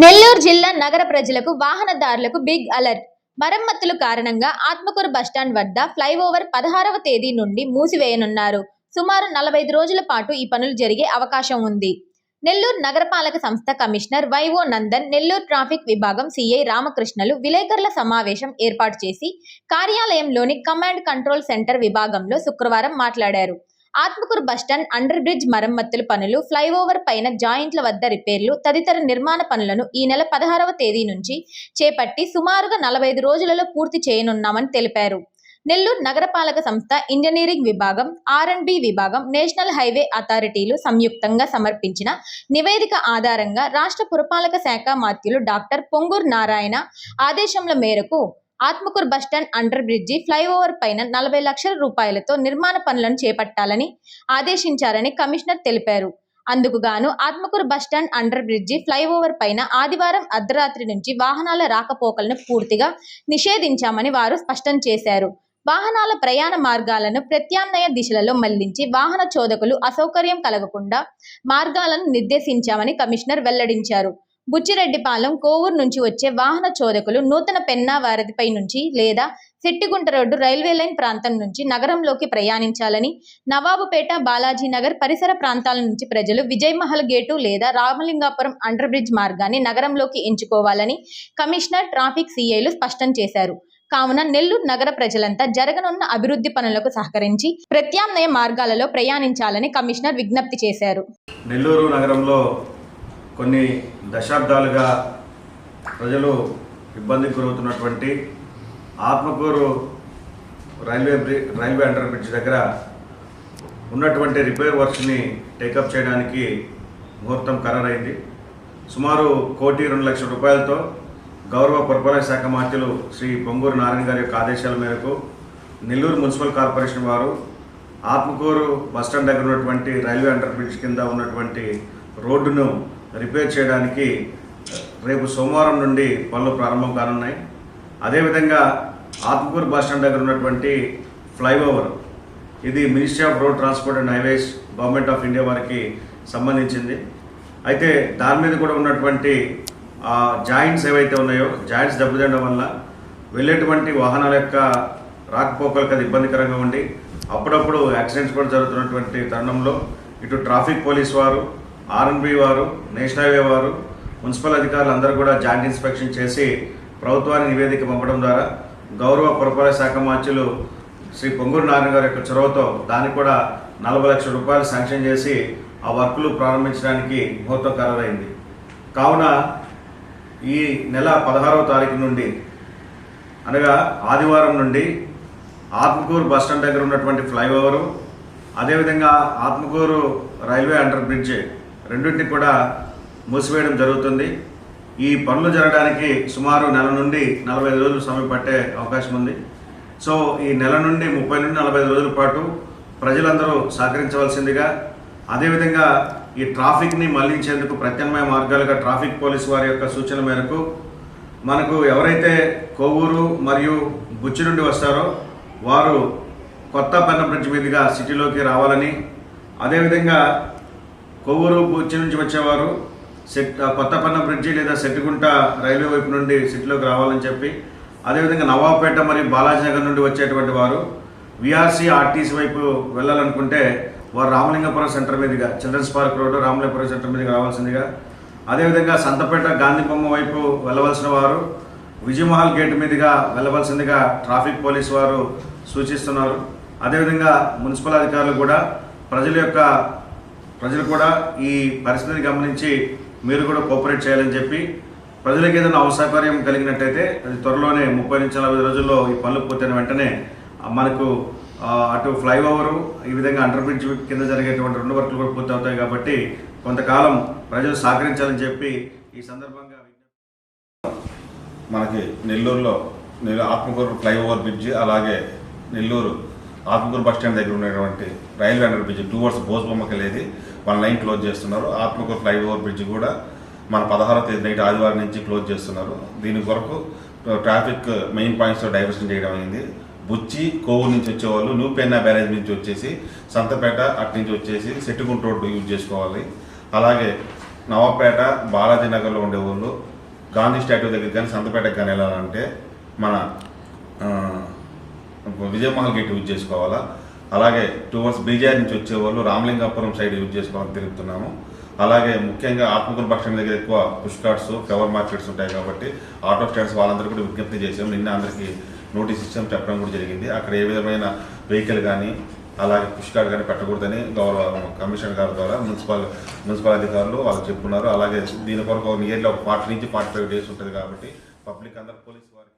నెల్లూరు జిల్లా నగర ప్రజలకు వాహనదారులకు బిగ్ అలర్ట్. మరమ్మతుల కారణంగా ఆత్మకూరు బస్టాండ్ వద్ద ఫ్లైఓవర్ 16వ తేదీ నుండి మూసివేయనున్నారు. సుమారు 45 రోజుల పాటు ఈ పనులు జరిగే అవకాశం ఉంది. నెల్లూరు నగరపాలక సంస్థ commissioner vivo Nandan, Nellore traffic విభాగం సిఐ రామకృష్ణలు విలేకరుల సమావేశం ఏర్పాటు చేసి కార్యాలయంలోని కమాండ్ కంట్రోల్ సెంటర్ విభాగంలో శుక్రవారం మాట్లాడారు. ఆత్మకూరు బస్టాండ్ అండర్ బ్రిడ్జ్ మరమ్మతుల పనులు, ఫ్లైఓవర్ పైన జాయింట్ల వద్ద రిపేర్లు తదితర నిర్మాణ పనులను ఈ నెల 16వ తేదీ నుంచి చేపట్టి సుమారుగా 45 రోజులలో పూర్తి చేయనున్నామని తెలిపారు. నెల్లూరు నగరపాలక సంస్థ ఇంజనీరింగ్ విభాగం, R&B విభాగం, నేషనల్ హైవే అథారిటీలు సంయుక్తంగా సమర్పించిన నివేదిక ఆధారంగా రాష్ట్ర పురపాలక శాఖ మాత్యులు డాక్టర్ పొంగూరు నారాయణ ఆదేశముల మేరకు Atmakur bus stand under bridge flyover పైన 40 లక్షల రూపాయలతో నిర్మాణ పనులను చేపట్టాలని ఆదేశించారని కమిషనర్ తెలిపారు. అందుకుగాను Atmakur bus stand under bridge flyover పైన ఆదివారం అర్ధరాత్రి నుంచి వాహనాల రాకపోకలను పూర్తిగా నిషేధించామని వారు స్పష్టం చేశారు. వాహనాల ప్రయాణ మార్గాలను ప్రత్యామ్నాయ దిశలలో మళ్లించి వాహన చోదకులు అసౌకర్యం కలగకుండా మార్గాలను నిర్దేశించామని కమిషనర్ వెల్లడించారు. బుచ్చిరెడ్డిపాలెం, కోవూరు నుంచి వచ్చే వాహన చోదకులు నూతన పెన్నా వారధిపై నుంచి లేదా శెట్టిగుంట రోడ్డు రైల్వే లైన్ ప్రాంతం నుంచి నగరంలోకి ప్రయాణించాలని, నవాబుపేట, బాలాజీనగర్ పరిసర ప్రాంతాల నుంచి ప్రజలు విజయమహల్ గేటు లేదా రామలింగాపురం అండర్ బ్రిడ్జ్ మార్గాన్ని నగరంలోకి ఎంచుకోవాలని కమిషనర్, ట్రాఫిక్ సిఐలు స్పష్టం చేశారు. కావున నెల్లూరు నగర ప్రజలంతా జరగనున్న అభివృద్ధి పనులకు సహకరించి ప్రత్యామ్నాయ మార్గాలలో ప్రయాణించాలని కమిషనర్ విజ్ఞప్తి చేశారు. నెల్లూరు నగరంలో కొన్ని దశాబ్దాలుగా ప్రజలు ఇబ్బందికి గురవుతున్నటువంటి ఆత్మకూరు రైల్వే అండర్ బ్రిడ్జ్ దగ్గర ఉన్నటువంటి రిపేర్ వర్క్స్ని టేకప్ చేయడానికి ముహూర్తం ఖరారైంది. సుమారు 1,02,00,000 రూపాయలతో గౌరవ పురపాలక శాఖ మంత్రులు శ్రీ పొంగూరు నారాయణ గారి యొక్క ఆదేశాల మేరకు నెల్లూరు మున్సిపల్ కార్పొరేషన్ వారు ఆత్మకూరు బస్టాండ్ దగ్గర ఉన్నటువంటి రైల్వే అండర్ బ్రిడ్జ్ కింద ఉన్నటువంటి రోడ్డును రిపేర్ చేయడానికి రేపు సోమవారం నుండి పనులు ప్రారంభం కానున్నాయి. అదేవిధంగా ఆత్మకూరు బస్టాండ్ దగ్గర ఉన్నటువంటి ఫ్లైఓవర్, ఇది ministry of road transport and highways, government of India వారికి సంబంధించింది. అయితే దాని మీద కూడా ఉన్నటువంటి జాయింట్స్ ఏవైతే ఉన్నాయో, జాయింట్స్ దెబ్బతినడం వల్ల వెళ్ళేటువంటి వాహనాల యొక్క రాకపోకలకు అది ఇబ్బందికరంగా ఉండి అప్పుడప్పుడు యాక్సిడెంట్స్ కూడా జరుగుతున్నటువంటి తరుణంలో ఇటు ట్రాఫిక్ పోలీస్ వారు, R&B వారు, నేషనల్ హైవే వారు, మున్సిపల్ అధికారులు అందరూ కూడా జాయింట్ ఇన్స్పెక్షన్ చేసి ప్రభుత్వానికి నివేదిక పంపడం ద్వారా గౌరవ పురపాలక శాఖ మంత్రులు శ్రీ పొంగూరు నారాయణ గారి యొక్క చొరవతో దానికి కూడా 40 లక్షల రూపాయలు శాంక్షన్ చేసి ఆ వర్కులు ప్రారంభించడానికి ముహూర్తం ఖరారైంది. కావున ఈ నెల 16వ తారీఖు నుండి అనగా ఆదివారం నుండి ఆత్మకూరు బస్టాండ్ దగ్గర ఉన్నటువంటి ఫ్లైఓవరు, అదేవిధంగా ఆత్మకూరు రైల్వే అండర్ బ్రిడ్జ్ రెండింటిని కూడా మూసివేయడం జరుగుతుంది. ఈ పనులు జరగడానికి సుమారు నెల నుండి 45 రోజులు సమయం పట్టే అవకాశం ఉంది. సో ఈ నెల నుండి 30 నుండి 45 రోజుల పాటు ప్రజలందరూ సహకరించవలసిందిగా, అదేవిధంగా ఈ ట్రాఫిక్ని మళ్లించేందుకు ప్రత్యామ్నాయ మార్గాలుగా ట్రాఫిక్ పోలీసు వారి యొక్క సూచన మేరకు మనకు ఎవరైతే కోవూరు మరియు బుచ్చి నుండి వస్తారో వారు కొత్త పెన్నా బ్రిడ్జ్ మీదుగా సిటీలోకి రావాలని, అదేవిధంగా కోవూరు బుచ్చి నుంచి వచ్చేవారు కొత్త పెన్నా బ్రిడ్జి లేదా శెట్టిగుంట రైల్వే వైపు నుండి సిటీలోకి రావాలని చెప్పి, అదేవిధంగా నవాబుపేట మరియు బాలాజీనగర్ నుండి వచ్చేటువంటి వారు విఆర్సీ ఆర్టీసీ వైపు వెళ్ళాలనుకుంటే వారు రామలింగపురం సెంటర్ మీదుగా, children's park road Ramalingapuram centre మీదుగా రావాల్సిందిగా, అదేవిధంగా సంతపేట గాంధీబొమ్మ వైపు వెళ్ళవలసిన వారు విజయమహల్ గేట్ మీదుగా వెళ్ళవలసిందిగా ట్రాఫిక్ పోలీస్ వారు సూచిస్తున్నారు. అదేవిధంగా మున్సిపల్ అధికారులు కూడా ప్రజలు కూడా ఈ పరిస్థితిని గమనించి మీరు కూడా కోఆపరేట్ చేయాలని చెప్పి, ప్రజలకు ఏదైనా అసౌకర్యం కలిగినట్టయితే అది త్వరలోనే 30 నుంచి 40 రోజుల్లో ఈ పనులు పూర్తయిన వెంటనే మనకు అటు ఫ్లైఓవరు, ఈ విధంగా అండర్ బ్రిడ్జ్ కింద జరిగేటువంటి 2 వర్కులు కూడా పూర్తి అవుతాయి. కాబట్టి కొంతకాలం ప్రజలు సహకరించాలని చెప్పి ఈ సందర్భంగా మనకి నెల్లూరులో ఆత్మకూరు ఫ్లైఓవర్ బ్రిడ్జ్, అలాగే నెల్లూరు ఆత్మకూరు బస్టాండ్ దగ్గర ఉన్నటువంటి రైల్వే అండర్ బ్రిడ్జ్ టువర్డ్స్ బోస్బొమ్మకి వెళ్ళేది 1 లైన్ క్లోజ్ చేస్తున్నారు. ఆత్మకూరు ఫ్లైఓవర్ బ్రిడ్జ్ కూడా మన 16వ తేదీ నైట్ ఆదివారం నుంచి క్లోజ్ చేస్తున్నారు. దీని కొరకు ట్రాఫిక్ మెయిన్ పాయింట్స్లో డైవర్షన్ చేయడం అయింది. బుచ్చి, కోవూరు నుంచి వచ్చేవాళ్ళు నూపెన్నా బ్యారేజ్ నుంచి వచ్చేసి సంతపేట అటు నుంచి వచ్చేసి శెట్టిగుంట రోడ్డు యూజ్ చేసుకోవాలి. అలాగే నవాపేట బాలాజీ నగర్లో ఉండే వాళ్ళు గాంధీ స్టాట్యూ దగ్గర కానీ సంతపేటకి కానీ వెళ్ళాలంటే మన విజయమహల్ గేట్ యూజ్ చేసుకోవాలా. అలాగే టువర్డ్స్ బీజార్ నుంచి వచ్చేవాళ్ళు రామలింగాపురం సైడ్ యూజ్ చేసుకోవాలని తెలుపుతున్నాము. అలాగే ముఖ్యంగా ఆత్మకూరు బస్ స్టాండ్ దగ్గర ఎక్కువ పుష్ కార్ట్స్, ఫ్లవర్ మార్కెట్స్ ఉంటాయి కాబట్టి ఆటో స్టాండ్స్ వాళ్ళందరూ కూడా విజ్ఞప్తి చేసాం. నిన్న అందరికీ నోటీస్ ఇచ్చాం, చెప్పడం కూడా జరిగింది. అక్కడ ఏ విధమైన వెహికల్ కానీ అలాగే పుష్ కార్డ్ కానీ పెట్టకూడదని గౌరవ కమిషనర్ గారి ద్వారా మున్సిపల్ అధికారులు వాళ్ళు చెప్పున్నారు. అలాగే దీని కొరకు నియర్లీ ఒక 40 నుంచి 45 డేస్ ఉంటుంది కాబట్టి పబ్లిక్ అందరూ పోలీసు వారికి